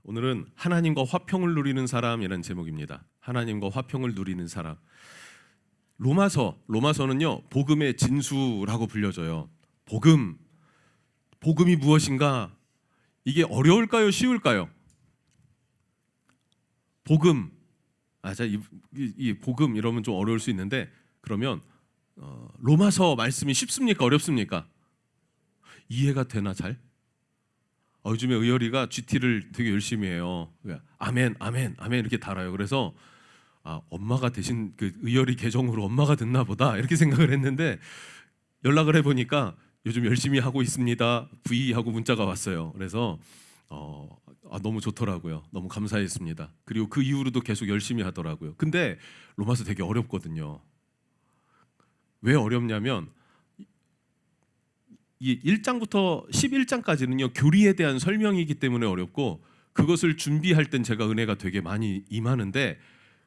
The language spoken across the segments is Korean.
오늘은 하나님과 화평을 누리는 사람이라는 제목입니다. 하나님과 화평을 누리는 사람. 로마서는요, 복음의 진수라고 불려져요. 복음이 무엇인가? 이게 어려울까요? 쉬울까요? 복음. 이 복음 이러면 좀 어려울 수 있는데, 그러면 로마서 말씀이 쉽습니까? 어렵습니까? 이해가 되나 잘? 요즘에 의열이가 GT를 되게 열심히 해요. 아멘, 아멘, 아멘 이렇게 달아요. 그래서 엄마가 대신 그 의열이 계정으로 엄마가 듣나 보다 이렇게 생각을 했는데, 연락을 해보니까 요즘 열심히 하고 있습니다. V 하고 문자가 왔어요. 그래서 너무 좋더라고요. 너무 감사했습니다. 그리고 그 이후로도 계속 열심히 하더라고요. 근데 로마서 되게 어렵거든요. 왜 어렵냐면 이 1장부터 11장까지는요 교리에 대한 설명이기 때문에 어렵고, 그것을 준비할 땐 제가 은혜가 되게 많이 임하는데,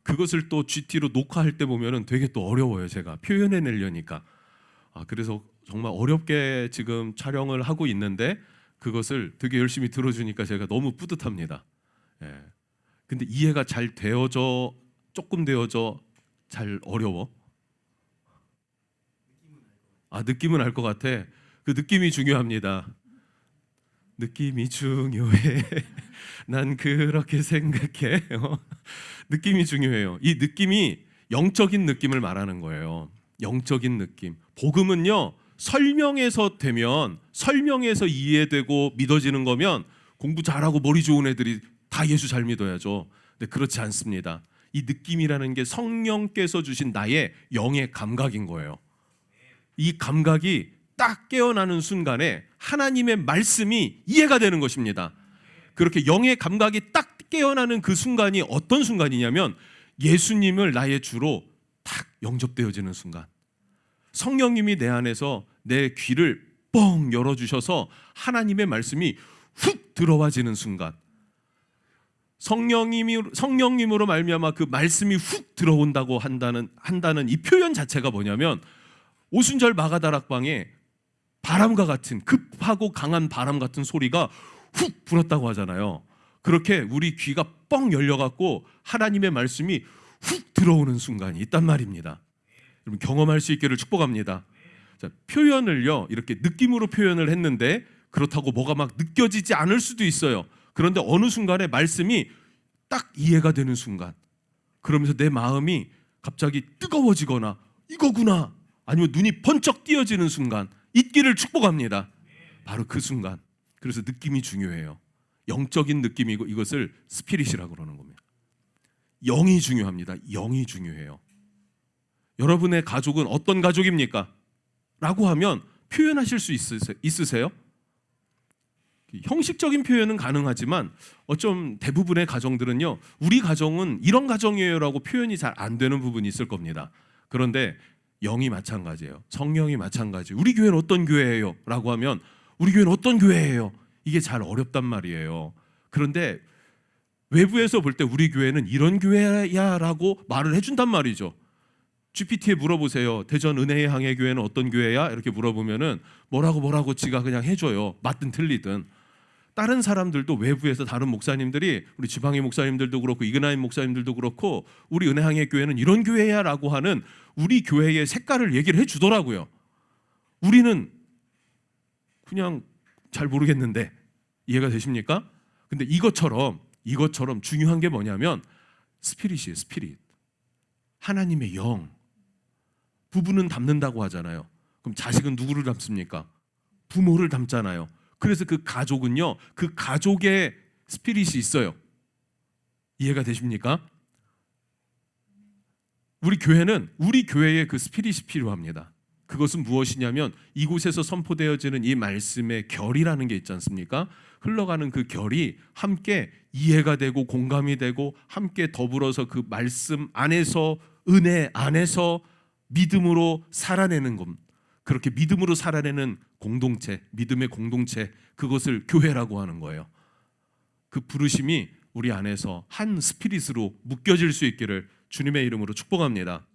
그것을 또 GT로 녹화할 때 보면은 되게 또 어려워요. 제가 표현해내려니까. 그래서 정말 어렵게 지금 촬영을 하고 있는데, 그것을 되게 열심히 들어주니까 제가 너무 뿌듯합니다. 근데 이해가 잘 되어져, 조금 되어져, 잘 어려워? 느낌은 알 것 같아. 그 느낌이 중요합니다. 느낌이 중요해. 난 그렇게 생각해. 느낌이 중요해요. 이 느낌이 영적인 느낌을 말하는 거예요. 영적인 느낌. 복음은요, 설명해서 이해되고 믿어지는 거면 공부 잘하고 머리 좋은 애들이 다 예수 잘 믿어야죠. 근데 그렇지 않습니다. 이 느낌이라는 게 성령께서 주신 나의 영의 감각인 거예요. 이 감각이 딱 깨어나는 순간에 하나님의 말씀이 이해가 되는 것입니다. 그렇게 영의 감각이 딱 깨어나는 그 순간이 어떤 순간이냐면, 예수님을 나의 주로 딱 영접되어지는 순간. 성령님이 내 안에서 내 귀를 뻥 열어주셔서 하나님의 말씀이 훅 들어와지는 순간. 성령님으로 말미암아 그 말씀이 훅 들어온다고 한다는 이 표현 자체가 뭐냐면, 오순절 마가다락방에 바람과 같은, 급하고 강한 바람 같은 소리가 훅 불었다고 하잖아요. 그렇게 우리 귀가 뻥 열려갖고 하나님의 말씀이 훅 들어오는 순간이 있단 말입니다. 여러분 경험할 수 있기를 축복합니다. 자, 표현을요 이렇게 느낌으로 표현을 했는데, 그렇다고 뭐가 막 느껴지지 않을 수도 있어요. 그런데 어느 순간에 말씀이 딱 이해가 되는 순간, 그러면서 내 마음이 갑자기 뜨거워지거나 이거구나, 아니면 눈이 번쩍 띄어지는 순간 있기를 축복합니다. 바로 그 순간. 그래서 느낌이 중요해요. 영적인 느낌이고, 이것을 스피릿이라고 그러는 겁니다. 영이 중요합니다. 영이 중요해요. 여러분의 가족은 어떤 가족입니까? 라고 하면 표현하실 수 있으세요? 형식적인 표현은 가능하지만 어쩜 대부분의 가정들은요, 우리 가정은 이런 가정이에요 라고 표현이 잘 안 되는 부분이 있을 겁니다. 그런데 영이 마찬가지예요. 성령이 마찬가지예요. 우리 교회는 어떤 교회예요? 라고 하면 우리 교회는 어떤 교회예요? 이게 잘 어렵단 말이에요. 그런데 외부에서 볼 때 우리 교회는 이런 교회야 라고 말을 해준단 말이죠. GPT에 물어보세요. 대전 은혜의 항해 교회는 어떤 교회야? 이렇게 물어보면은 뭐라고 지가 그냥 해줘요. 맞든 틀리든. 다른 사람들도, 외부에서 다른 목사님들이, 우리 지방의 목사님들도 그렇고 이그나임 목사님들도 그렇고, 우리 은혜항해 교회는 이런 교회야 라고 하는 우리 교회의 색깔을 얘기를 해주더라고요. 우리는 그냥 잘 모르겠는데, 이해가 되십니까? 근데 이것처럼 중요한 게 뭐냐면 스피릿이에요. 스피릿. 하나님의 영. 부부는 닮는다고 하잖아요. 그럼 자식은 누구를 닮습니까? 부모를 닮잖아요. 그래서 그 가족은요, 그 가족의 스피릿이 있어요. 이해가 되십니까? 우리 교회는 우리 교회의 그 스피릿이 필요합니다. 그것은 무엇이냐면, 이곳에서 선포되어지는 이 말씀의 결이라는 게 있지 않습니까? 흘러가는 그 결이 함께 이해가 되고 공감이 되고, 함께 더불어서 그 말씀 안에서, 은혜 안에서 믿음으로 살아내는 것. 그렇게 믿음으로 살아내는 공동체, 믿음의 공동체, 그것을 교회라고 하는 거예요. 그 부르심이 우리 안에서 한 스피릿으로 묶여질 수 있기를 주님의 이름으로 축복합니다.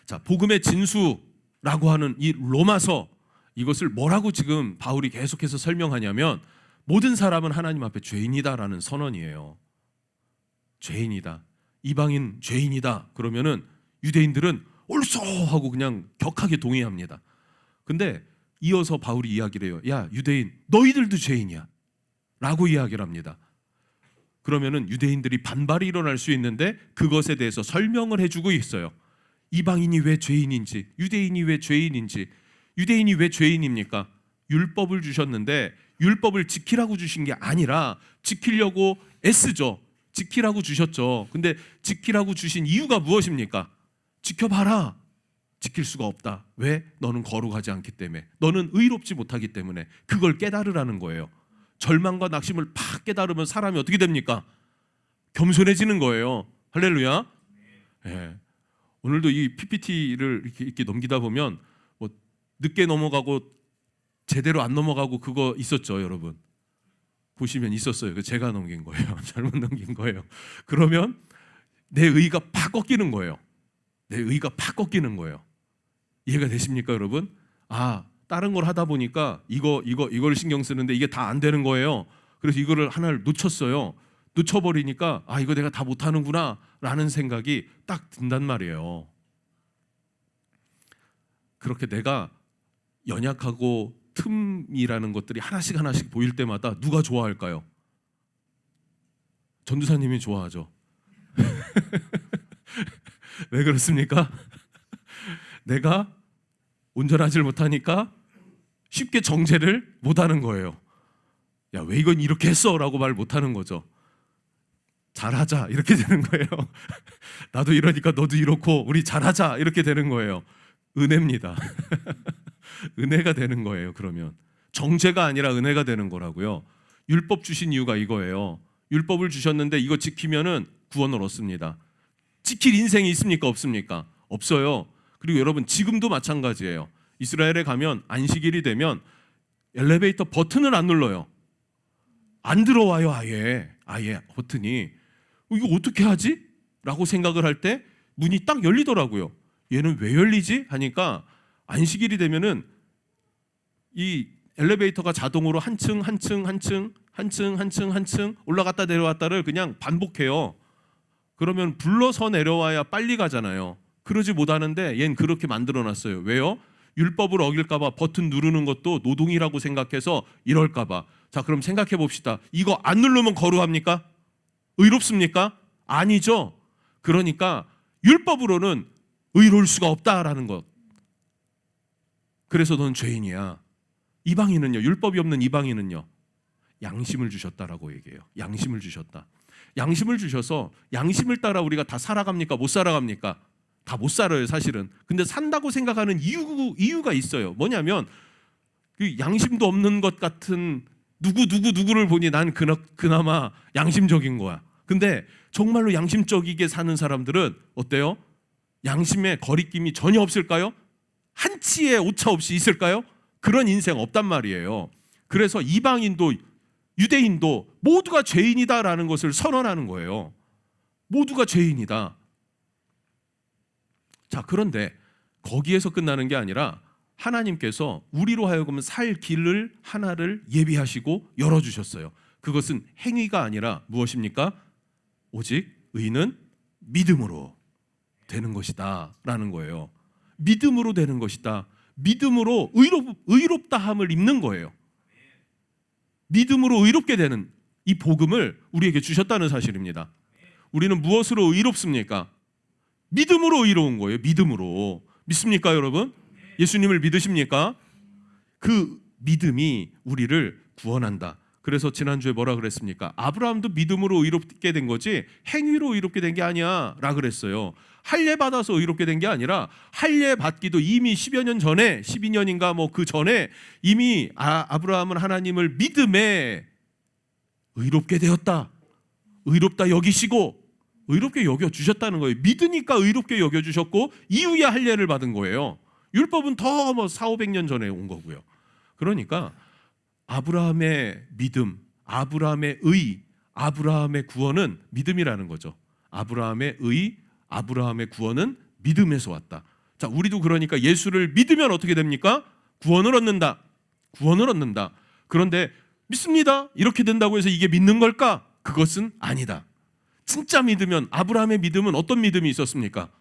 자, 복음의 진수라고 하는 이 로마서, 이것을 뭐라고 지금 바울이 계속해서 설명하냐면, 모든 사람은 하나님 앞에 죄인이다라는 선언이에요. 죄인이다. 이방인 죄인이다. 그러면은 유대인들은 옳소 하고 그냥 격하게 동의합니다. 근데 이어서 바울이 이야기를 해요. 야, 유대인, 너희들도 죄인이야 라고 이야기를 합니다. 그러면은 유대인들이 반발이 일어날 수 있는데 그것에 대해서 설명을 해주고 있어요. 이방인이 왜 죄인인지, 유대인이 왜 죄인인지. 유대인이 왜 죄인입니까? 율법을 주셨는데 율법을 지키라고 주신 게 아니라 지키려고 애쓰죠. 지키라고 주셨죠. 근데 지키라고 주신 이유가 무엇입니까? 지켜봐라. 지킬 수가 없다. 왜? 너는 거룩하지 않기 때문에. 너는 의롭지 못하기 때문에. 그걸 깨달으라는 거예요. 절망과 낙심을 팍 깨달으면 사람이 어떻게 됩니까? 겸손해지는 거예요. 할렐루야. 네. 오늘도 이 PPT를 이렇게 넘기다 보면 뭐 늦게 넘어가고 제대로 안 넘어가고 그거 있었죠, 여러분. 보시면 있었어요. 제가 넘긴 거예요. 잘못 넘긴 거예요. 그러면 내 의가 팍 꺾이는 거예요. 내 의가 팍 꺾이는 거예요. 이해가 되십니까, 여러분? 아, 다른 걸 하다 보니까 이걸 신경 쓰는데 이게 다 안 되는 거예요. 그래서 이거를 하나를 놓쳤어요. 놓쳐버리니까 아, 이거 내가 다 못하는구나 라는 생각이 딱 든단 말이에요. 그렇게 내가 연약하고 틈이라는 것들이 하나씩 보일 때마다 누가 좋아할까요? 전도사님이 좋아하죠. 왜 그렇습니까? 내가 온전하지 못하니까 쉽게 정죄를 못하는 거예요. 야, 왜 이건 이렇게 했어? 라고 말 못하는 거죠. 잘하자 이렇게 되는 거예요. 나도 이러니까 너도 이렇고 우리 잘하자 이렇게 되는 거예요. 은혜입니다. 은혜가 되는 거예요. 그러면 정죄가 아니라 은혜가 되는 거라고요. 율법 주신 이유가 이거예요. 율법을 주셨는데 이거 지키면은 구원을 얻습니다. 지킬 인생이 있습니까? 없습니까? 없어요. 그리고 여러분 지금도 마찬가지예요. 이스라엘에 가면 안식일이 되면 엘리베이터 버튼을 안 눌러요. 안 들어와요. 아예 버튼이. 이거 어떻게 하지? 라고 생각을 할 때 문이 딱 열리더라고요. 얘는 왜 열리지? 하니까 안식일이 되면은 이 엘리베이터가 자동으로 한 층 올라갔다 내려왔다를 그냥 반복해요. 그러면 불러서 내려와야 빨리 가잖아요. 그러지 못하는데 얘는 그렇게 만들어놨어요. 왜요? 율법을 어길까 봐 버튼 누르는 것도 노동이라고 생각해서 이럴까 봐. 자, 그럼 생각해 봅시다. 이거 안 누르면 거루합니까? 의롭습니까? 아니죠. 그러니까 율법으로는 의로울 수가 없다라는 것. 그래서 넌 죄인이야. 이방인은요, 율법이 없는 이방인은요, 양심을 주셨다라고 얘기해요. 양심을 주셨다. 양심을 주셔서 양심을 따라 우리가 다 살아갑니까? 못 살아갑니까? 다 못 살아요, 사실은. 근데 산다고 생각하는 이유가 있어요. 뭐냐면 그 양심도 없는 것 같은 누구를 보니 난 그나마 양심적인 거야. 근데 정말로 양심적이게 사는 사람들은 어때요? 양심에 거리낌이 전혀 없을까요? 한치의 오차 없이 있을까요? 그런 인생 없단 말이에요. 그래서 이방인도 유대인도 모두가 죄인이다라는 것을 선언하는 거예요. 모두가 죄인이다. 자, 그런데 거기에서 끝나는 게 아니라 하나님께서 우리로 하여금 살 길을 하나를 예비하시고 열어주셨어요. 그것은 행위가 아니라 무엇입니까? 오직 의는 믿음으로 되는 것이다 라는 거예요. 믿음으로 되는 것이다. 믿음으로 의롭다함을 입는 거예요. 믿음으로 의롭게 되는 이 복음을 우리에게 주셨다는 사실입니다. 우리는 무엇으로 의롭습니까? 믿음으로 의로운 거예요. 믿음으로. 믿습니까, 여러분? 예수님을 믿으십니까? 그 믿음이 우리를 구원한다. 그래서 지난주에 뭐라 그랬습니까? 아브라함도 믿음으로 의롭게 된 거지 행위로 의롭게 된 게 아니야 라 그랬어요. 할례 받아서 의롭게 된 게 아니라 할례 받기도 이미 10여 년 전에 12년인가 뭐 그 전에 이미 아브라함은 하나님을 믿음에 의롭게 되었다. 의롭다 여기시고 의롭게 여겨주셨다는 거예요. 믿으니까 의롭게 여겨주셨고 이후에 할례를 받은 거예요. 율법은 더 400-500년 전에 온 거고요. 그러니까 아브라함의 믿음, 아브라함의 의, 아브라함의 구원은 믿음이라는 거죠. 아브라함의 의, 아브라함의 구원은 믿음에서 왔다. 자, 우리도 그러니까 예수를 믿으면 어떻게 됩니까? 구원을 얻는다. 구원을 얻는다. 그런데 믿습니다. 이렇게 된다고 해서 이게 믿는 걸까? 그것은 아니다. 진짜 믿으면, 아브라함의 믿음은 어떤 믿음이 있었습니까?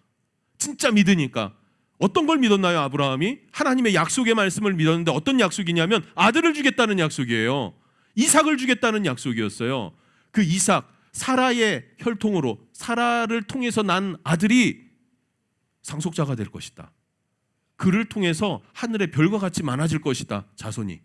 진짜 믿으니까. 어떤 걸 믿었나요? 아브라함이 하나님의 약속의 말씀을 믿었는데 어떤 약속이냐면 아들을 주겠다는 약속이에요. 이삭을 주겠다는 약속이었어요. 그 이삭, 사라의 혈통으로, 사라를 통해서 난 아들이 상속자가 될 것이다. 그를 통해서 하늘의 별과 같이 많아질 것이다, 자손이.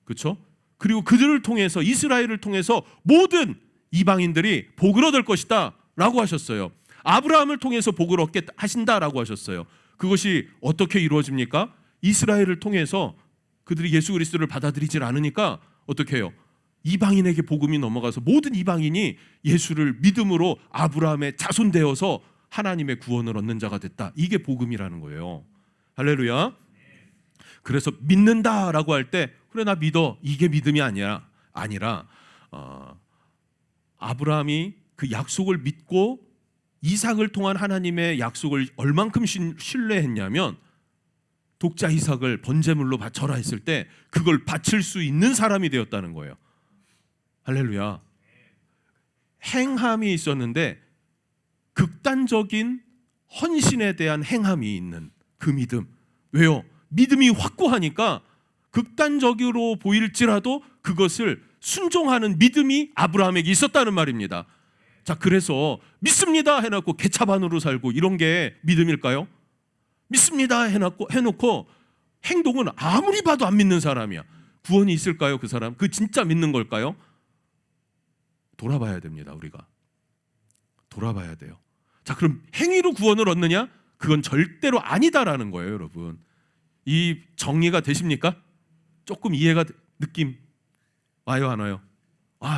그렇죠? 그리고 그들을 통해서, 이스라엘을 통해서 모든 이방인들이 복을 얻을 것이다 라고 하셨어요. 아브라함을 통해서 복을 얻게 하신다라고 하셨어요. 그것이 어떻게 이루어집니까? 이스라엘을 통해서 그들이 예수 그리스도를 받아들이질 않으니까 어떻게 해요? 이방인에게 복음이 넘어가서 모든 이방인이 예수를 믿음으로 아브라함의 자손 되어서 하나님의 구원을 얻는 자가 됐다. 이게 복음이라는 거예요. 할렐루야. 그래서 믿는다라고 할 때 그래 나 믿어, 이게 믿음이 아니라 아브라함이 그 약속을 믿고 이삭을 통한 하나님의 약속을 얼만큼 신뢰했냐면 독자 이삭을 번제물로 바쳐라 했을 때 그걸 바칠 수 있는 사람이 되었다는 거예요. 할렐루야. 행함이 있었는데 극단적인 헌신에 대한 행함이 있는 그 믿음. 왜요? 믿음이 확고하니까 극단적으로 보일지라도 그것을 순종하는 믿음이 아브라함에게 있었다는 말입니다. 자, 그래서 믿습니다 해놓고 개차반으로 살고 이런 게 믿음일까요? 믿습니다 해놓고 행동은 아무리 봐도 안 믿는 사람이야. 구원이 있을까요? 그 사람? 그 진짜 믿는 걸까요? 돌아봐야 됩니다. 우리가 돌아봐야 돼요. 자, 그럼 행위로 구원을 얻느냐? 그건 절대로 아니다라는 거예요, 여러분. 이 정리가 되십니까? 조금 이해가 느낌 와요, 안 와요?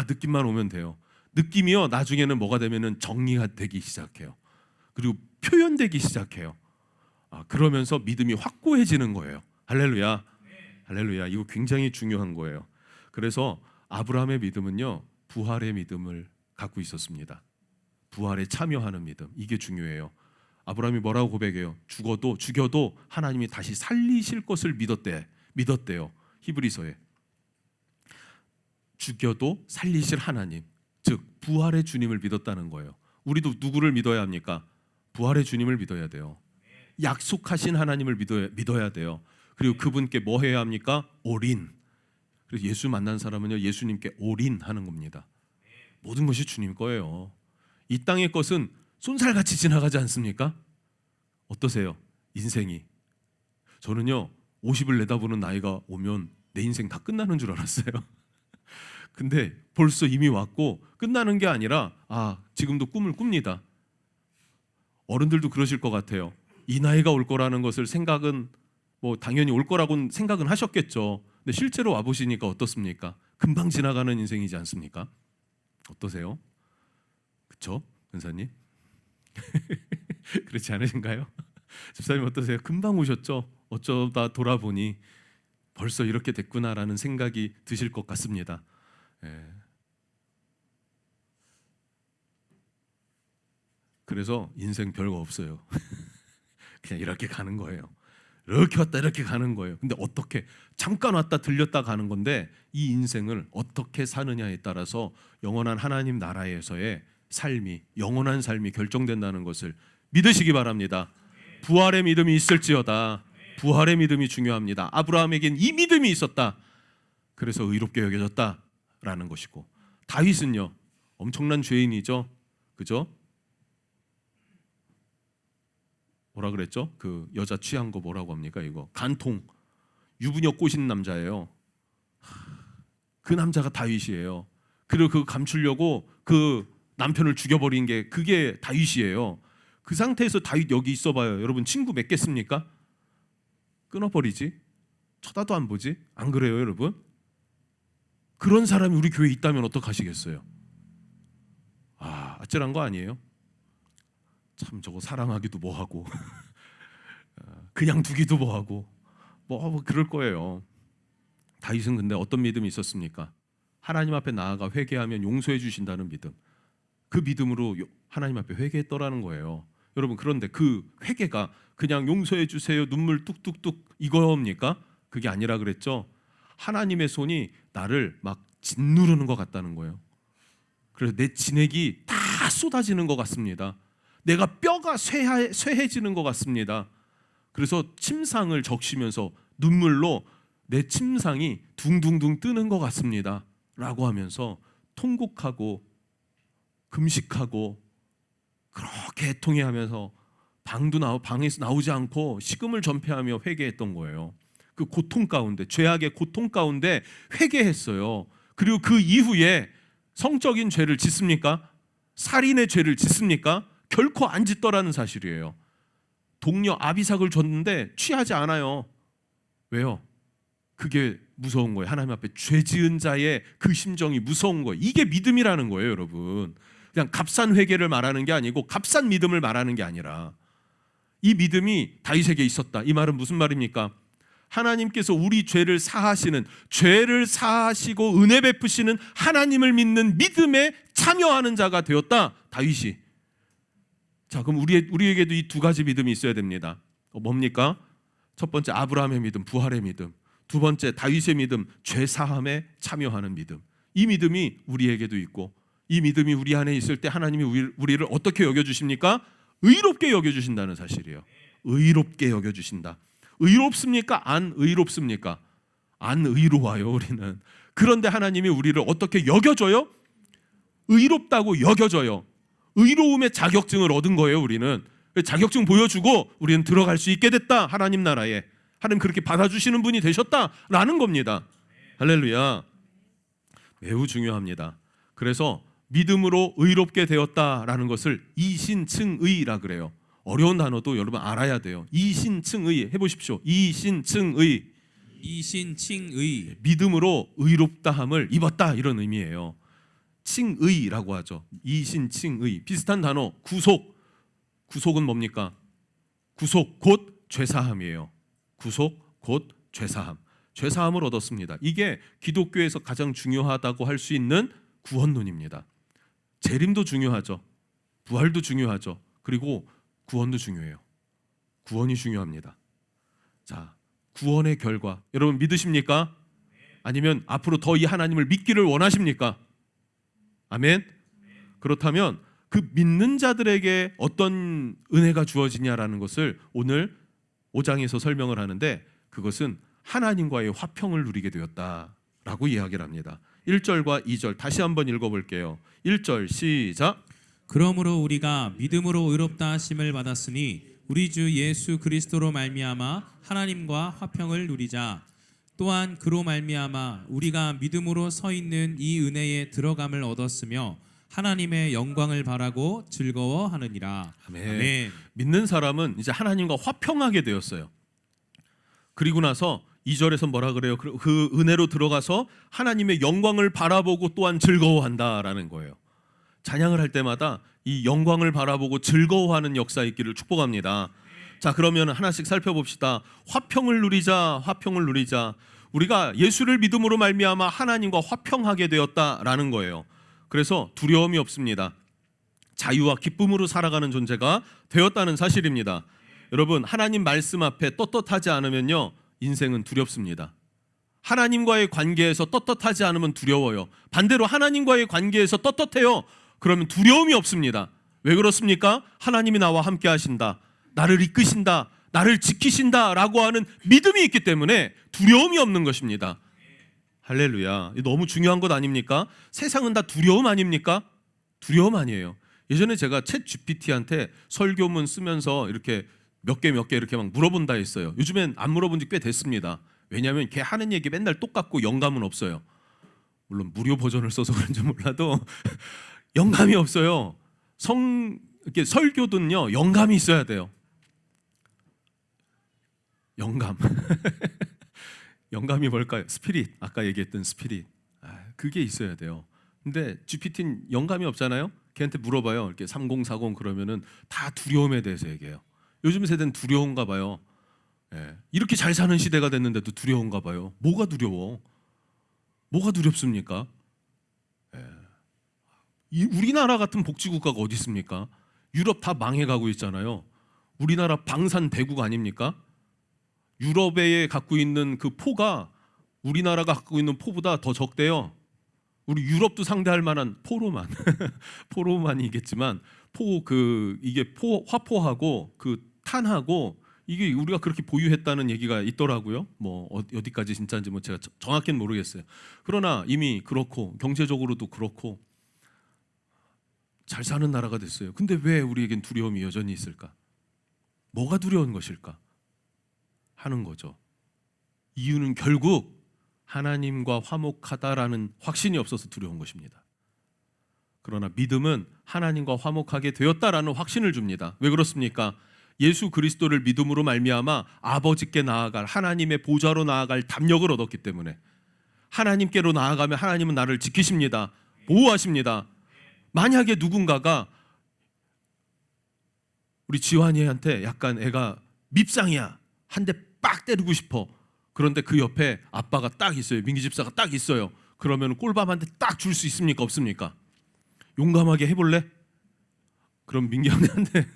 느낌만 오면 돼요. 느낌이요, 나중에는 뭐가 되면은 정리가 되기 시작해요. 그리고 표현되기 시작해요. 그러면서 믿음이 확고해지는 거예요. 할렐루야. 할렐루야. 이거 굉장히 중요한 거예요. 그래서 아브라함의 믿음은요, 부활의 믿음을 갖고 있었습니다. 부활에 참여하는 믿음, 이게 중요해요. 아브라함이 뭐라고 고백해요? 죽여도 하나님이 다시 살리실 것을 믿었대요. 히브리서에. 죽여도 살리실 하나님, 즉 부활의 주님을 믿었다는 거예요. 우리도 누구를 믿어야 합니까? 부활의 주님을 믿어야 돼요. 약속하신 하나님을 믿어야 돼요. 그리고 그분께 뭐 해야 합니까? 올인. 그래서 예수 만난 사람은요, 예수님께 올인하는 겁니다. 모든 것이 주님 거예요. 이 땅의 것은 쏜살같이 지나가지 않습니까? 어떠세요? 인생이. 저는요, 50을 내다보는 나이가 오면 내 인생 다 끝나는 줄 알았어요. 근데 벌써 이미 왔고, 끝나는 게 아니라 지금도 꿈을 꿉니다. 어른들도 그러실 것 같아요. 이 나이가 올 거라는 것을 생각은 당연히 올 거라고는 생각은 하셨겠죠. 근데 실제로 와보시니까 어떻습니까? 금방 지나가는 인생이지 않습니까? 어떠세요? 그쵸? 근사님? 그렇지 않으신가요? 집사님 어떠세요? 금방 오셨죠? 어쩌다 돌아보니 벌써 이렇게 됐구나라는 생각이 드실 것 같습니다. 그래서 인생 별거 없어요. 그냥 이렇게 가는 거예요. 이렇게 왔다 이렇게 가는 거예요. 근데 어떻게 잠깐 왔다 들렸다 가는 건데 이 인생을 어떻게 사느냐에 따라서 영원한 하나님 나라에서의 삶이, 영원한 삶이 결정된다는 것을 믿으시기 바랍니다. 부활의 믿음이 있을지어다. 부활의 믿음이 중요합니다. 아브라함에겐 이 믿음이 있었다. 그래서 의롭게 여겨졌다라는 것이고, 다윗은요, 엄청난 죄인이죠. 그죠? 뭐라 그랬죠? 그 여자 취한 거 뭐라고 합니까? 이거 간통, 유부녀 꼬신 남자예요. 그 남자가 다윗이에요. 그리고 그 감추려고 그 남편을 죽여버린 게 그게 다윗이에요. 그 상태에서 다윗 여기 있어봐요. 여러분 친구 맺겠습니까? 끊어버리지. 쳐다도 안 보지. 안 그래요, 여러분? 그런 사람이 우리 교회에 있다면 어떡하시겠어요? 아찔한 거 아니에요? 참 저거 사랑하기도 뭐하고 그냥 두기도 뭐하고 뭐 그럴 거예요. 다윗은 근데 어떤 믿음이 있었습니까? 하나님 앞에 나아가 회개하면 용서해 주신다는 믿음. 그 믿음으로 하나님 앞에 회개했더라는 거예요. 여러분, 그런데 그 회개가 그냥 용서해 주세요, 눈물 뚝뚝뚝 이거입니까? 그게 아니라 그랬죠. 하나님의 손이 나를 막 짓누르는 것 같다는 거예요. 그래서 내 진액이 다 쏟아지는 것 같습니다. 내가 뼈가 쇠해지는 것 같습니다. 그래서 침상을 적시면서 눈물로 내 침상이 둥둥둥 뜨는 것 같습니다 라고 하면서 통곡하고 금식하고 그렇게 애통해하면서 방에서 나오지 않고 식음을 전폐하며 회개했던 거예요. 그 고통 가운데, 죄악의 고통 가운데 회개했어요. 그리고 그 이후에 성적인 죄를 짓습니까? 살인의 죄를 짓습니까? 결코 안 짓더라는 사실이에요. 동료 아비삭을 줬는데 취하지 않아요. 왜요? 그게 무서운 거예요. 하나님 앞에 죄 지은 자의 그 심정이 무서운 거예요. 이게 믿음이라는 거예요, 여러분. 그냥 값싼 회개를 말하는 게 아니고 값싼 믿음을 말하는 게 아니라, 이 믿음이 다윗에게 있었다. 이 말은 무슨 말입니까? 하나님께서 우리 죄를 사하시는, 죄를 사하시고 은혜 베푸시는 하나님을 믿는 믿음에 참여하는 자가 되었다, 다윗이. 자, 그럼 우리에게도 이 두 가지 믿음이 있어야 됩니다. 뭡니까? 첫 번째, 아브라함의 믿음, 부활의 믿음. 두 번째, 다윗의 믿음, 죄 사함에 참여하는 믿음. 이 믿음이 우리에게도 있고, 이 믿음이 우리 안에 있을 때 하나님이 우리를 어떻게 여겨주십니까? 의롭게 여겨주신다는 사실이에요. 의롭게 여겨주신다. 의롭습니까? 안 의롭습니까? 안 의로워요, 우리는. 그런데 하나님이 우리를 어떻게 여겨줘요? 의롭다고 여겨줘요. 의로움의 자격증을 얻은 거예요, 우리는. 자격증 보여주고 우리는 들어갈 수 있게 됐다, 하나님 나라에. 하나님 그렇게 받아주시는 분이 되셨다라는 겁니다. 할렐루야. 매우 중요합니다. 그래서 믿음으로 의롭게 되었다라는 것을 이신층의라 그래요. 어려운 단어도 여러분 알아야 돼요. 이신층의 해보십시오. 이신층의. 이신칭의. 믿음으로 의롭다함을 입었다, 이런 의미예요. 칭의라고 하죠. 이신칭의. 비슷한 단어 구속. 구속은 뭡니까? 구속 곧 죄사함이에요. 구속 곧 죄사함. 죄사함을 얻었습니다. 이게 기독교에서 가장 중요하다고 할 수 있는 구원론입니다. 재림도 중요하죠. 부활도 중요하죠. 그리고 구원도 중요해요. 구원이 중요합니다. 자, 구원의 결과, 여러분 믿으십니까? 아니면 앞으로 더 이 하나님을 믿기를 원하십니까? 아멘. 그렇다면 그 믿는 자들에게 어떤 은혜가 주어지냐라는 것을 오늘 5장에서 설명을 하는데, 그것은 하나님과의 화평을 누리게 되었다라고 이야기를 합니다. 1절과 2절 다시 한번 읽어볼게요. 1절 시작. 그러므로 우리가 믿음으로 의롭다 하심을 받았으니 우리 주 예수 그리스도로 말미암아 하나님과 화평을 누리자. 또한 그로 말미암아 우리가 믿음으로 서 있는 이 은혜에 들어감을 얻었으며 하나님의 영광을 바라고 즐거워하느니라. 아멘. 아멘. 믿는 사람은 이제 하나님과 화평하게 되었어요. 그리고 나서 2절에서 뭐라 그래요? 그 은혜로 들어가서 하나님의 영광을 바라보고 또한 즐거워한다라는 거예요. 찬양을 할 때마다 이 영광을 바라보고 즐거워하는 역사 있기를 축복합니다. 자, 그러면 하나씩 살펴봅시다. 화평을 누리자, 화평을 누리자. 우리가 예수를 믿음으로 말미암아 하나님과 화평하게 되었다라는 거예요. 그래서 두려움이 없습니다. 자유와 기쁨으로 살아가는 존재가 되었다는 사실입니다. 여러분, 하나님 말씀 앞에 떳떳하지 않으면요, 인생은 두렵습니다. 하나님과의 관계에서 떳떳하지 않으면 두려워요. 반대로 하나님과의 관계에서 떳떳해요. 그러면 두려움이 없습니다. 왜 그렇습니까? 하나님이 나와 함께 하신다, 나를 이끄신다, 나를 지키신다 라고 하는 믿음이 있기 때문에 두려움이 없는 것입니다. 할렐루야. 너무 중요한 것 아닙니까? 세상은 다 두려움 아닙니까? 두려움 아니에요. 예전에 제가 챗 GPT한테 설교문 쓰면서 이렇게 몇 개 이렇게 막 물어본다 했어요. 요즘엔 안 물어본 지 꽤 됐습니다. 왜냐하면 걔 하는 얘기 맨날 똑같고 영감은 없어요. 물론 무료 버전을 써서 그런지 몰라도 영감이 없어요. 이렇게 설교든요, 영감이 있어야 돼요. 영감. 영감이 뭘까요? 스피릿. 아까 얘기했던 스피릿. 그게 있어야 돼요. 근데 GPT는 영감이 없잖아요. 걔한테 물어봐요. 이렇게 3040 그러면은 다 두려움에 대해서 얘기해요. 요즘 세대는 두려운가 봐요. 이렇게 잘 사는 시대가 됐는데도 두려운가 봐요. 뭐가 두려워? 뭐가 두렵습니까? 우리나라 같은 복지국가가 어디 있습니까? 유럽 다 망해가고 있잖아요. 우리나라 방산대국 아닙니까? 유럽에 갖고 있는 그 포가 우리나라가 갖고 있는 포보다 더 적대요. 우리 유럽도 상대할 만한 포로만 포로만이겠지만 이게 화포하고 그 탄하고 이게 우리가 그렇게 보유했다는 얘기가 있더라고요. 뭐 어디까지 진짜인지 뭐 제가 정확히는 모르겠어요. 그러나 이미 그렇고 경제적으로도 그렇고 잘 사는 나라가 됐어요. 근데 왜 우리에겐 두려움이 여전히 있을까? 뭐가 두려운 것일까? 하는 거죠. 이유는 결국 하나님과 화목하다라는 확신이 없어서 두려운 것입니다. 그러나 믿음은 하나님과 화목하게 되었다라는 확신을 줍니다. 왜 그렇습니까? 예수 그리스도를 믿음으로 말미암아 아버지께 나아갈 하나님의 보좌로 나아갈 담력을 얻었기 때문에 하나님께로 나아가면 하나님은 나를 지키십니다. 보호하십니다. 만약에 누군가가 우리 지환이한테 약간 애가 밉상이야. 한 대 빡 때리고 싶어. 그런데 그 옆에 아빠가 딱 있어요. 민기 집사가 딱 있어요. 그러면 꼴밥 한 대 딱 줄 수 있습니까? 없습니까? 용감하게 해볼래? 그럼 민기 형한테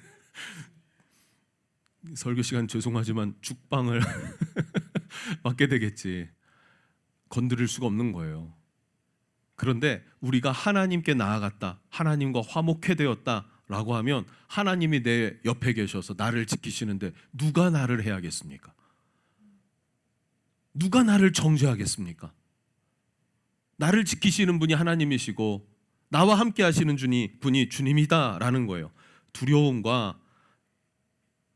설교 시간 죄송하지만 죽방을 맞게 되겠지. 건드릴 수가 없는 거예요. 그런데 우리가 하나님께 나아갔다, 하나님과 화목해 되었다라고 하면 하나님이 내 옆에 계셔서 나를 지키시는데 누가 나를 해야겠습니까? 누가 나를 정죄하겠습니까? 나를 지키시는 분이 하나님이시고 나와 함께 하시는 분이 주님이다라는 거예요. 두려움과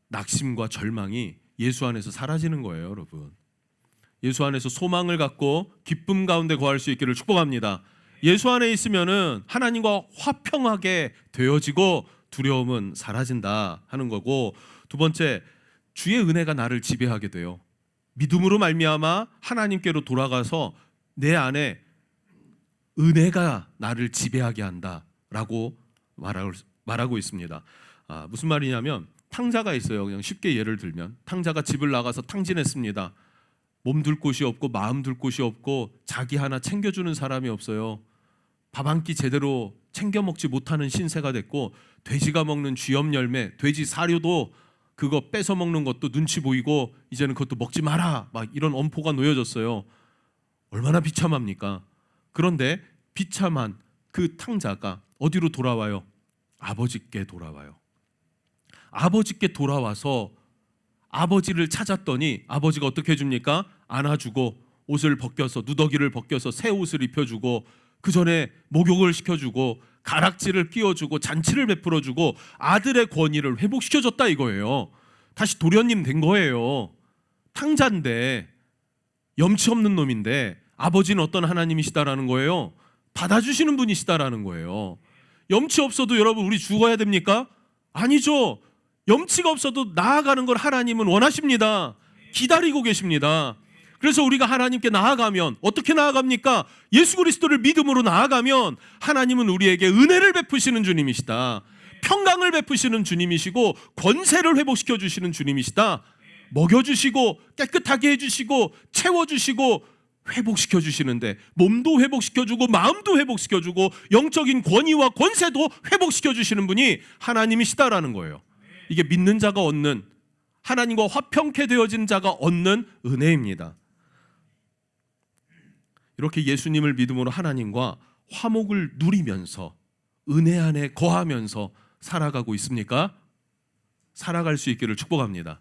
낙심과 절망이 예수 안에서 사라지는 거예요, 여러분. 예수 안에서 소망을 갖고 기쁨 가운데 거할 수 있기를 축복합니다. 예수 안에 있으면은 하나님과 화평하게 되어지고 두려움은 사라진다 하는 거고, 두 번째, 주의 은혜가 나를 지배하게 돼요. 믿음으로 말미암아 하나님께로 돌아가서 내 안에 은혜가 나를 지배하게 한다라고 말하고 있습니다. 무슨 말이냐면 탕자가 있어요. 그냥 쉽게 예를 들면 탕자가 집을 나가서 탕진했습니다. 몸둘 곳이 없고 마음 둘 곳이 없고 자기 하나 챙겨주는 사람이 없어요. 밥 한 끼 제대로 챙겨 먹지 못하는 신세가 됐고, 돼지가 먹는 쥐염 열매, 돼지 사료도 그거 뺏어 먹는 것도 눈치 보이고 이제는 그것도 먹지 마라, 막 이런 엄포가 놓여졌어요. 얼마나 비참합니까? 그런데 비참한 그 탕자가 어디로 돌아와요? 아버지께 돌아와요. 아버지께 돌아와서 아버지를 찾았더니 아버지가 어떻게 해줍니까? 안아주고 옷을 벗겨서, 누더기를 벗겨서 새 옷을 입혀주고, 그 전에 목욕을 시켜주고 가락지를 끼워주고 잔치를 베풀어주고 아들의 권위를 회복시켜줬다 이거예요. 다시 도련님 된 거예요. 탕자인데, 염치 없는 놈인데 아버지는 어떤 하나님이시다라는 거예요? 받아주시는 분이시다라는 거예요. 염치 없어도 여러분 우리 죽어야 됩니까? 아니죠. 염치가 없어도 나아가는 걸 하나님은 원하십니다. 기다리고 계십니다. 그래서 우리가 하나님께 나아가면 어떻게 나아갑니까? 예수 그리스도를 믿음으로 나아가면 하나님은 우리에게 은혜를 베푸시는 주님이시다. 평강을 베푸시는 주님이시고 권세를 회복시켜 주시는 주님이시다. 먹여주시고 깨끗하게 해주시고 채워주시고 회복시켜 주시는데, 몸도 회복시켜주고 마음도 회복시켜주고 영적인 권위와 권세도 회복시켜 주시는 분이 하나님이시다라는 거예요. 이게 믿는 자가 얻는, 하나님과 화평케 되어진 자가 얻는 은혜입니다. 이렇게 예수님을 믿음으로 하나님과 화목을 누리면서 은혜 안에 거하면서 살아가고 있습니까? 살아갈 수 있기를 축복합니다.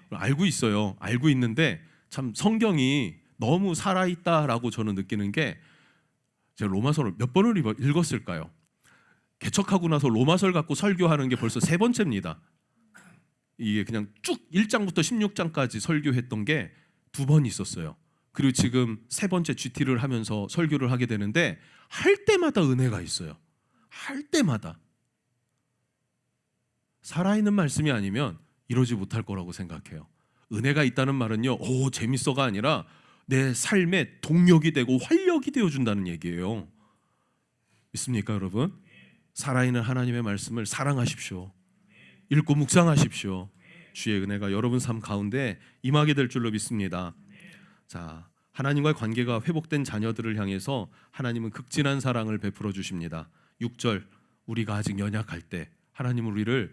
알고 있어요. 알고 있는데 참 성경이 너무 살아있다라고 저는 느끼는 게, 제가 로마서를 몇 번을 읽었을까요? 개척하고 나서 로마서를 갖고 설교하는 게 벌써 3번째입니다. 이게 그냥 쭉 1장부터 16장까지 설교했던 게 2번 있었어요. 그리고 지금 3번째 GT를 하면서 설교를 하게 되는데 할 때마다 은혜가 있어요. 할 때마다. 살아있는 말씀이 아니면 이러지 못할 거라고 생각해요. 은혜가 있다는 말은요, 오 재밌어가 아니라 내 삶의 동력이 되고 활력이 되어준다는 얘기예요. 믿습니까 여러분? 살아있는 하나님의 말씀을 사랑하십시오. 읽고 묵상하십시오. 주의 은혜가 여러분 삶 가운데 임하게 될 줄로 믿습니다. 자, 하나님과의 관계가 회복된 자녀들을 향해서 하나님은 극진한 사랑을 베풀어 주십니다. 6절, 우리가 아직 연약할 때 하나님은 우리를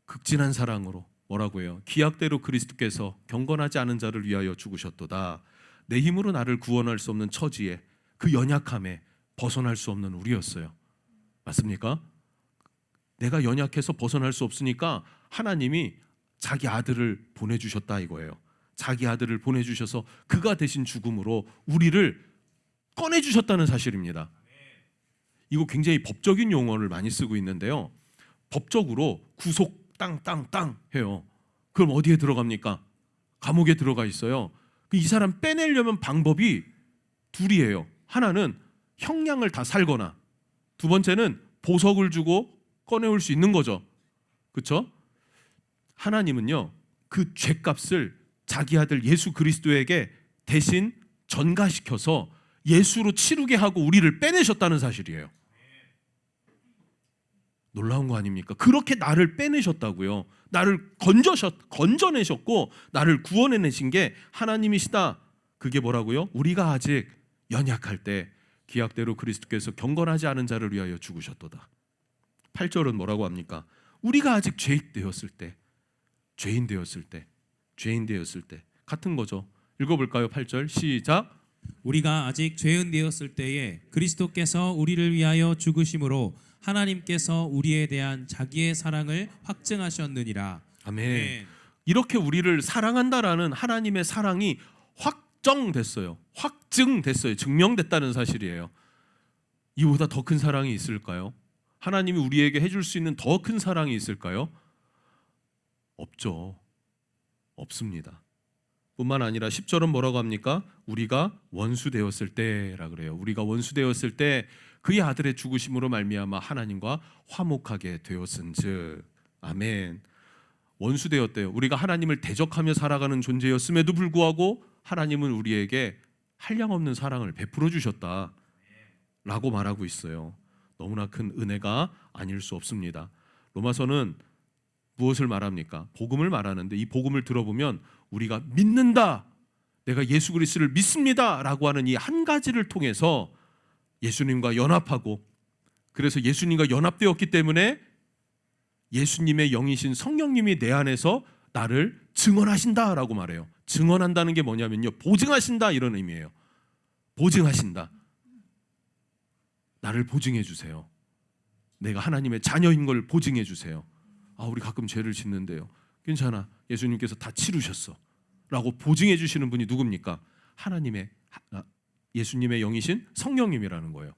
극진한 사랑으로 뭐라고 해요? 기약대로 그리스도께서 경건하지 않은 자를 위하여 죽으셨도다. 내 힘으로 나를 구원할 수 없는 처지에, 그 연약함에 벗어날 수 없는 우리였어요. 맞습니까? 내가 연약해서 벗어날 수 없으니까 하나님이 자기 아들을 보내주셨다 이거예요. 자기 아들을 보내주셔서 그가 대신 죽음으로 우리를 꺼내주셨다는 사실입니다. 이거 굉장히 법적인 용어를 많이 쓰고 있는데요. 법적으로 구속 땅 해요. 그럼 어디에 들어갑니까? 감옥에 들어가 있어요. 이 사람 빼내려면 방법이 둘이에요. 하나는 형량을 다 살거나, 두 번째는 보석을 주고 꺼내올 수 있는 거죠. 그렇죠? 하나님은요, 그 죄값을 자기 아들 예수 그리스도에게 대신 전가시켜서 예수로 치르게 하고 우리를 빼내셨다는 사실이에요. 놀라운 거 아닙니까? 그렇게 나를 빼내셨다고요. 나를 건져내셨고 나를 구원해내신 게 하나님이시다. 그게 뭐라고요? 우리가 아직 연약할 때 기약대로 그리스도께서 경건하지 않은 자를 위하여 죽으셨도다. 8절은 뭐라고 합니까? 우리가 아직 죄인 되었을 때 같은 거죠. 읽어볼까요? 8절 시작. 우리가 아직 죄인 되었을 때에 그리스도께서 우리를 위하여 죽으심으로 하나님께서 우리에 대한 자기의 사랑을 확증하셨느니라. 아멘. 이렇게 우리를 사랑한다라는 하나님의 사랑이 확증됐어요. 증명됐다는 사실이에요. 이보다 더 큰 사랑이 있을까요? 하나님이 우리에게 해줄 수 있는 더 큰 사랑이 있을까요? 없죠. 없습니다. 뿐만 아니라 10절은 뭐라고 합니까? 우리가 원수 되었을 때라 그래요. 우리가 원수 되었을 때 그의 아들의 죽으심으로 말미암아 하나님과 화목하게 되었은즉. 아멘. 원수 되었대요. 우리가 하나님을 대적하며 살아가는 존재였음에도 불구하고 하나님은 우리에게 한량없는 사랑을 베풀어 주셨다 라고 말하고 있어요. 너무나 큰 은혜가 아닐 수 없습니다. 로마서는 무엇을 말합니까? 복음을 말하는데 이 복음을 들어보면 우리가 믿는다, 내가 예수 그리스도를 믿습니다 라고 하는 이 한 가지를 통해서 예수님과 연합하고, 그래서 예수님과 연합되었기 때문에 예수님의 영이신 성령님이 내 안에서 나를 증언하신다라고 말해요. 증언한다는 게 뭐냐면요, 보증하신다 이런 의미예요. 보증하신다. 나를 보증해 주세요. 내가 하나님의 자녀인 걸 보증해 주세요. 우리 가끔 죄를 짓는데요. 괜찮아, 예수님께서 다 치르셨어 라고 보증해 주시는 분이 누굽니까? 예수님의 영이신 성령님이라는 거예요.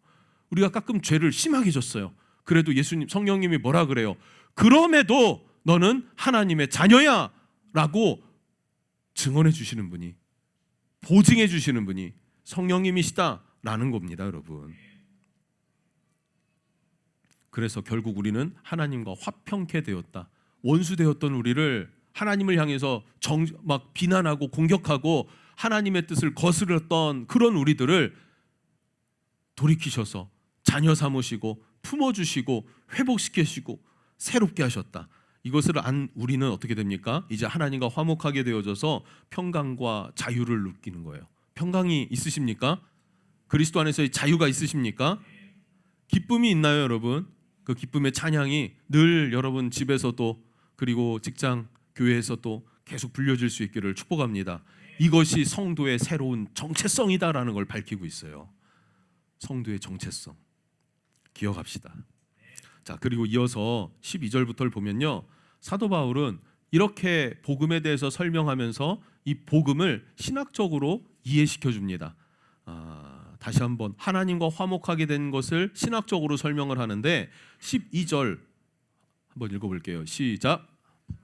우리가 가끔 죄를 심하게 졌어요. 그래도 성령님이 뭐라 그래요? 그럼에도 너는 하나님의 자녀야 라고 증언해 주시는 분이, 보증해 주시는 분이 성령님이시다라는 겁니다, 여러분. 그래서 결국 우리는 하나님과 화평케 되었다. 원수 되었던 우리를 하나님을 향해서 막 비난하고 공격하고 하나님의 뜻을 거스렸던 그런 우리들을 돌이키셔서 자녀 삼으시고 품어주시고 회복시키시고 새롭게 하셨다. 이것을 안 우리는 어떻게 됩니까? 이제 하나님과 화목하게 되어져서 평강과 자유를 느끼는 거예요. 평강이 있으십니까? 그리스도 안에서의 자유가 있으십니까? 기쁨이 있나요, 여러분? 그 기쁨의 찬양이 늘 여러분 집에서도 그리고 직장, 교회에서도 계속 불려질 수 있기를 축복합니다. 이것이 성도의 새로운 정체성이다라는 걸 밝히고 있어요. 성도의 정체성 기억합시다. 자, 그리고 이어서 12절부터를 보면요, 사도 바울은 이렇게 복음에 대해서 설명하면서 이 복음을 신학적으로 이해시켜 줍니다. 다시 한번 하나님과 화목하게 된 것을 신학적으로 설명을 하는데 12절 한번 읽어볼게요. 시작.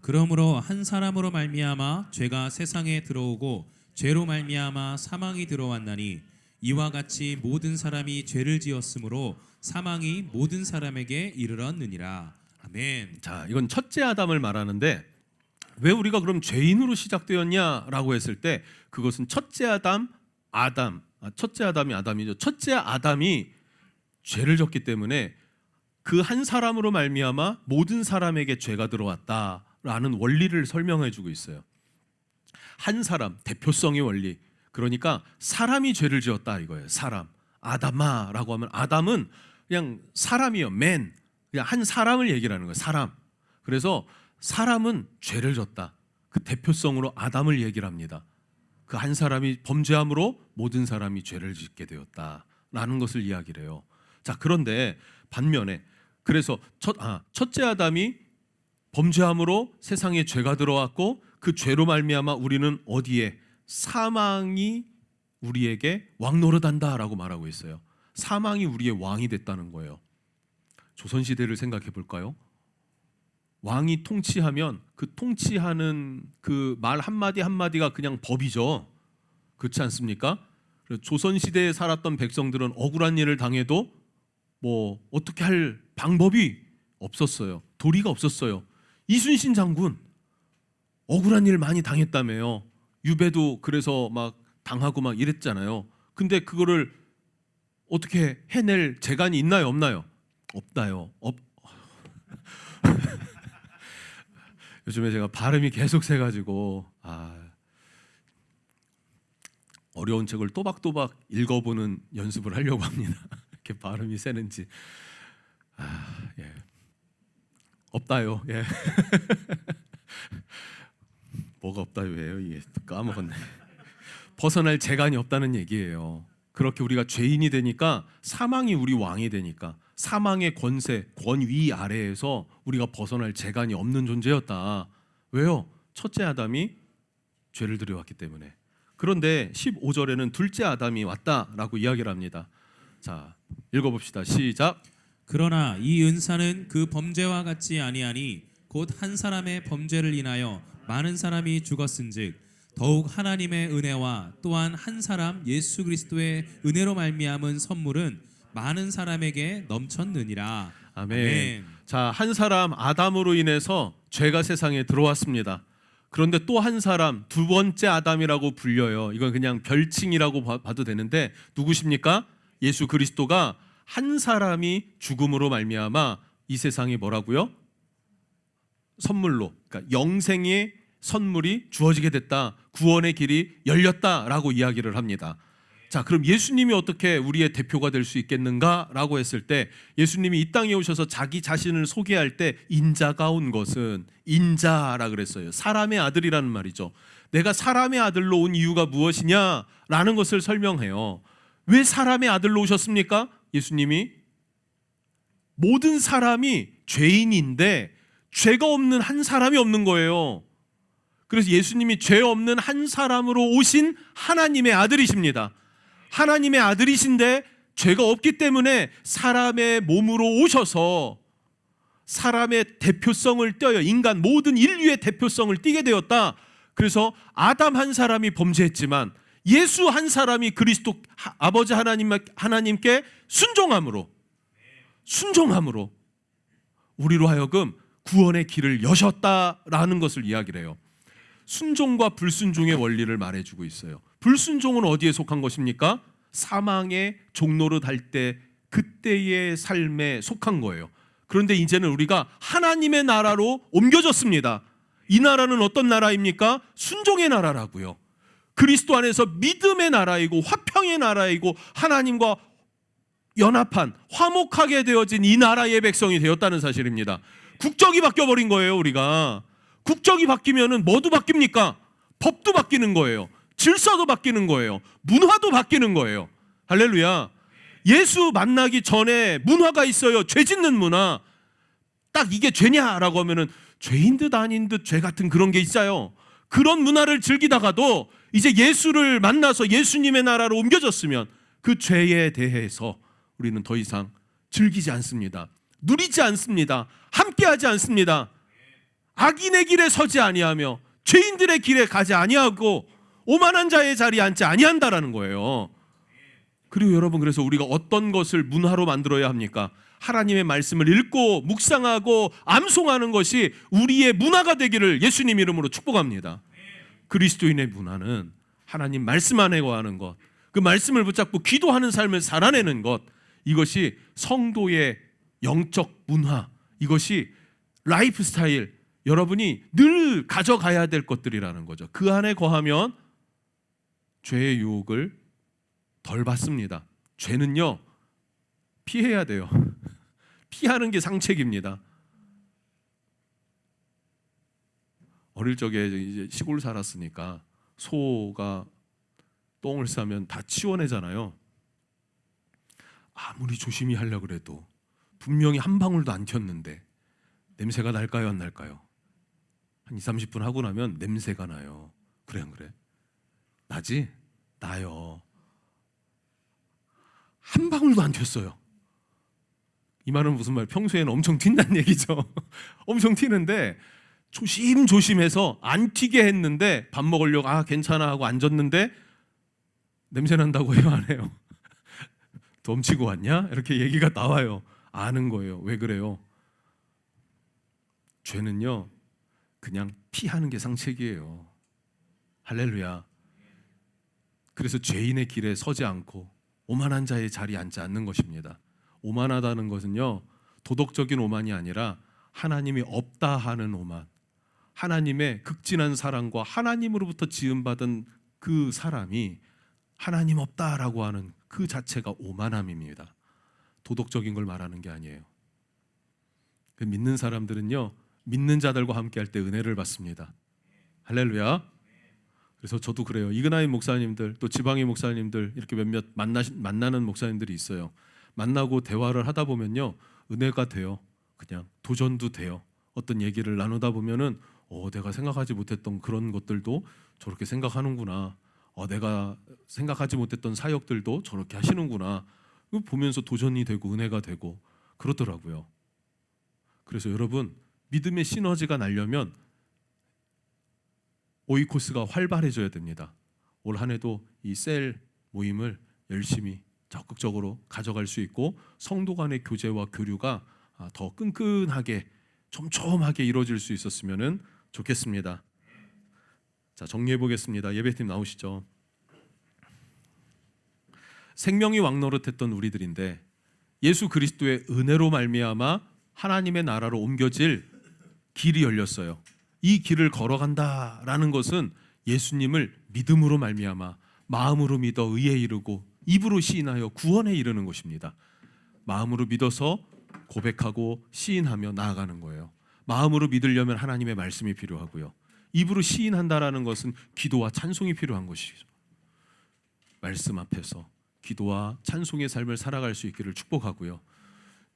그러므로 한 사람으로 말미암아 죄가 세상에 들어오고 죄로 말미암아 사망이 들어왔나니 이와 같이 모든 사람이 죄를 지었으므로 사망이 모든 사람에게 이르렀느니라. 아멘. 자, 이건 첫째 아담을 말하는데 왜 우리가 그럼 죄인으로 시작되었냐라고 했을 때 그것은 첫째 아담이 아담이죠. 첫째 아담이 죄를 졌기 때문에 그 한 사람으로 말미암아 모든 사람에게 죄가 들어왔다라는 원리를 설명해 주고 있어요. 한 사람, 대표성의 원리. 그러니까 사람이 죄를 지었다 이거예요. 사람. 아담아라고 하면 아담은 그냥 사람이요. 맨. 그냥 한 사람을 얘기를 하는 거예요. 사람. 그래서 사람은 죄를 졌다. 그 대표성으로 아담을 얘기를 합니다. 그 한 사람이 범죄함으로 모든 사람이 죄를 짓게 되었다라고 라는 것을 이야기를 해요. 자, 그런데 반면에 그래서 첫째 아담이 범죄함으로 세상에 죄가 들어왔고 그 죄로 말미암아 우리는 어디에 사망이 우리에게 왕노릇한다라고 말하고 있어요. 사망이 우리의 왕이 됐다는 거예요. 조선시대를 생각해 볼까요? 왕이 통치하면 그 통치하는 그 말 한마디 한마디가 그냥 법이죠. 그렇지 않습니까? 조선시대에 살았던 백성들은 억울한 일을 당해도 뭐 어떻게 할 방법이 없었어요. 도리가 없었어요. 이순신 장군 억울한 일 많이 당했다며요. 유배도 그래서 막 당하고 막 이랬잖아요. 근데 그거를 어떻게 해낼 재간이 있나요, 없나요? 없다요. 요즘에 제가 발음이 계속 새가지고 어려운 책을 또박또박 읽어보는 연습을 하려고 합니다. 이렇게 발음이 새는지. 예. 없다요. 예. 뭐가 없다요예요? 이게 까먹었네. 벗어날 재간이 없다는 얘기예요. 그렇게 우리가 죄인이 되니까 사망이 우리 왕이 되니까 사망의 권세, 권위 아래에서 우리가 벗어날 재간이 없는 존재였다. 왜요? 첫째 아담이 죄를 들여왔기 때문에. 그런데 15절에는 둘째 아담이 왔다라고 이야기를 합니다. 자, 읽어봅시다. 시작. 그러나 이 은사는 그 범죄와 같지 아니하니 곧 한 사람의 범죄를 인하여 많은 사람이 죽었은즉 더욱 하나님의 은혜와 또한 한 사람 예수 그리스도의 은혜로 말미암은 선물은 많은 사람에게 넘쳤느니라. 아멘. 자, 한 사람 아담으로 인해서 죄가 세상에 들어왔습니다. 그런데 또 한 사람, 두 번째 아담이라고 불려요. 이건 그냥 별칭이라고 봐도 되는데 누구십니까? 예수 그리스도가 한 사람이 죽음으로 말미암아 이 세상에 뭐라고요? 선물로, 그러니까 영생의 선물이 주어지게 됐다. 구원의 길이 열렸다라고 이야기를 합니다. 자, 그럼 예수님이 어떻게 우리의 대표가 될 수 있겠는가라고 했을 때 예수님이 이 땅에 오셔서 자기 자신을 소개할 때 인자가 온 것은 인자라 그랬어요. 사람의 아들이라는 말이죠. 내가 사람의 아들로 온 이유가 무엇이냐라는 것을 설명해요. 왜 사람의 아들로 오셨습니까? 예수님이 모든 사람이 죄인인데 죄가 없는 한 사람이 없는 거예요. 그래서 예수님이 죄 없는 한 사람으로 오신 하나님의 아들이십니다. 하나님의 아들이신데 죄가 없기 때문에 사람의 몸으로 오셔서 사람의 대표성을 떼어요. 인간 모든 인류의 대표성을 띠게 되었다. 그래서 아담 한 사람이 범죄했지만 예수 한 사람이 그리스도 아버지 하나님께 순종함으로 우리로 하여금 구원의 길을 여셨다라는 것을 이야기를 해요. 순종과 불순종의 원리를 말해주고 있어요. 불순종은 어디에 속한 것입니까? 사망의 종로로 달 때 그때의 삶에 속한 거예요. 그런데 이제는 우리가 하나님의 나라로 옮겨졌습니다. 이 나라는 어떤 나라입니까? 순종의 나라라고요. 그리스도 안에서 믿음의 나라이고 화평의 나라이고 하나님과 연합한 화목하게 되어진 이 나라의 백성이 되었다는 사실입니다. 국적이 바뀌어버린 거예요. 우리가 국적이 바뀌면은 뭐도 바뀝니까? 법도 바뀌는 거예요. 질서도 바뀌는 거예요. 문화도 바뀌는 거예요. 할렐루야. 예수 만나기 전에 문화가 있어요. 죄 짓는 문화. 딱 이게 죄냐라고 하면은 죄인 듯 아닌 듯 죄 같은 그런 게 있어요. 그런 문화를 즐기다가도 이제 예수를 만나서 예수님의 나라로 옮겨졌으면 그 죄에 대해서 우리는 더 이상 즐기지 않습니다. 누리지 않습니다. 함께하지 않습니다. 악인의 길에 서지 아니하며 죄인들의 길에 가지 아니하고 오만한 자의 자리에 앉지 아니한다라는 거예요. 그리고 여러분, 그래서 우리가 어떤 것을 문화로 만들어야 합니까? 하나님의 말씀을 읽고 묵상하고 암송하는 것이 우리의 문화가 되기를 예수님 이름으로 축복합니다. 그리스도인의 문화는 하나님 말씀 안에 거하는 것, 그 말씀을 붙잡고 기도하는 삶을 살아내는 것, 이것이 성도의 영적 문화, 이것이 라이프 스타일, 여러분이 늘 가져가야 될 것들이라는 거죠. 그 안에 거하면 죄의 유혹을 덜 받습니다. 죄는요, 피해야 돼요. 피하는 게 상책입니다. 어릴 적에 이제 시골 살았으니까 소가 똥을 싸면 다 치워내잖아요. 아무리 조심히 하려고 그래도 분명히 한 방울도 안 튀었는데 냄새가 날까요, 안 날까요? 한 20-30분 하고 나면 냄새가 나요. 그래 안 그래? 나지? 나요. 한 방울도 안 튀었어요. 이 말은 무슨 말? 평소에는 엄청 튄다는 얘기죠. 엄청 튀는데 조심조심해서 안 튀게 했는데 밥 먹으려고 괜찮아 하고 앉았는데 냄새 난다고 해요, 안 해요? 덤치고 왔냐? 이렇게 얘기가 나와요. 아는 거예요. 왜 그래요? 죄는요 그냥 피하는 게 상책이에요. 할렐루야. 그래서 죄인의 길에 서지 않고 오만한 자의 자리에 앉지 않는 것입니다. 오만하다는 것은요 도덕적인 오만이 아니라 하나님이 없다 하는 오만, 하나님의 극진한 사랑과 하나님으로부터 지음받은 그 사람이 하나님 없다라고 하는 그 자체가 오만함입니다. 도덕적인 걸 말하는 게 아니에요. 믿는 사람들은요 믿는 자들과 함께 할 때 은혜를 받습니다. 할렐루야. 그래서 저도 그래요. 이그나이 목사님들 또 지방의 목사님들 이렇게 몇몇 만나는 목사님들이 있어요. 만나고 대화를 하다 보면요 은혜가 돼요. 그냥 도전도 돼요. 어떤 얘기를 나누다 보면은 내가 생각하지 못했던 그런 것들도 저렇게 생각하는구나. 내가 생각하지 못했던 사역들도 저렇게 하시는구나. 보면서 도전이 되고 은혜가 되고 그렇더라고요. 그래서 여러분 믿음의 시너지가 나려면 오이코스가 활발해져야 됩니다. 올 한 해도 이 셀 모임을 열심히 적극적으로 가져갈 수 있고 성도 간의 교제와 교류가 더 끈끈하게 촘촘하게 이루어질 수 있었으면 좋겠습니다. 자, 정리해 보겠습니다. 예배팀 나오시죠. 생명이 왕노릇했던 우리들인데 예수 그리스도의 은혜로 말미암아 하나님의 나라로 옮겨질 길이 열렸어요. 이 길을 걸어간다라는 것은 예수님을 믿음으로 말미암아 마음으로 믿어 의에 이르고 입으로 시인하여 구원에 이르는 것입니다. 마음으로 믿어서 고백하고 시인하며 나아가는 거예요. 마음으로 믿으려면 하나님의 말씀이 필요하고요. 입으로 시인한다라는 것은 기도와 찬송이 필요한 것이죠. 말씀 앞에서 기도와 찬송의 삶을 살아갈 수 있기를 축복하고요.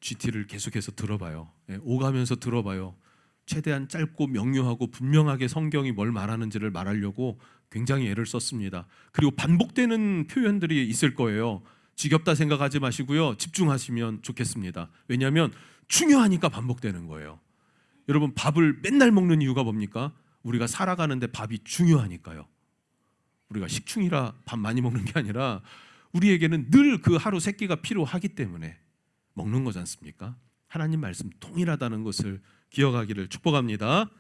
GT를 계속해서 들어봐요. 오가면서 들어봐요. 최대한 짧고 명료하고 분명하게 성경이 뭘 말하는지를 말하려고 굉장히 애를 썼습니다. 그리고 반복되는 표현들이 있을 거예요. 지겹다 생각하지 마시고요. 집중하시면 좋겠습니다. 왜냐하면 중요하니까 반복되는 거예요. 여러분 밥을 맨날 먹는 이유가 뭡니까? 우리가 살아가는데 밥이 중요하니까요. 우리가 식충이라 밥 많이 먹는 게 아니라 우리에게는 늘 그 하루 세 끼가 필요하기 때문에 먹는 거지 않습니까? 하나님 말씀 동일하다는 것을 기억하기를 축복합니다.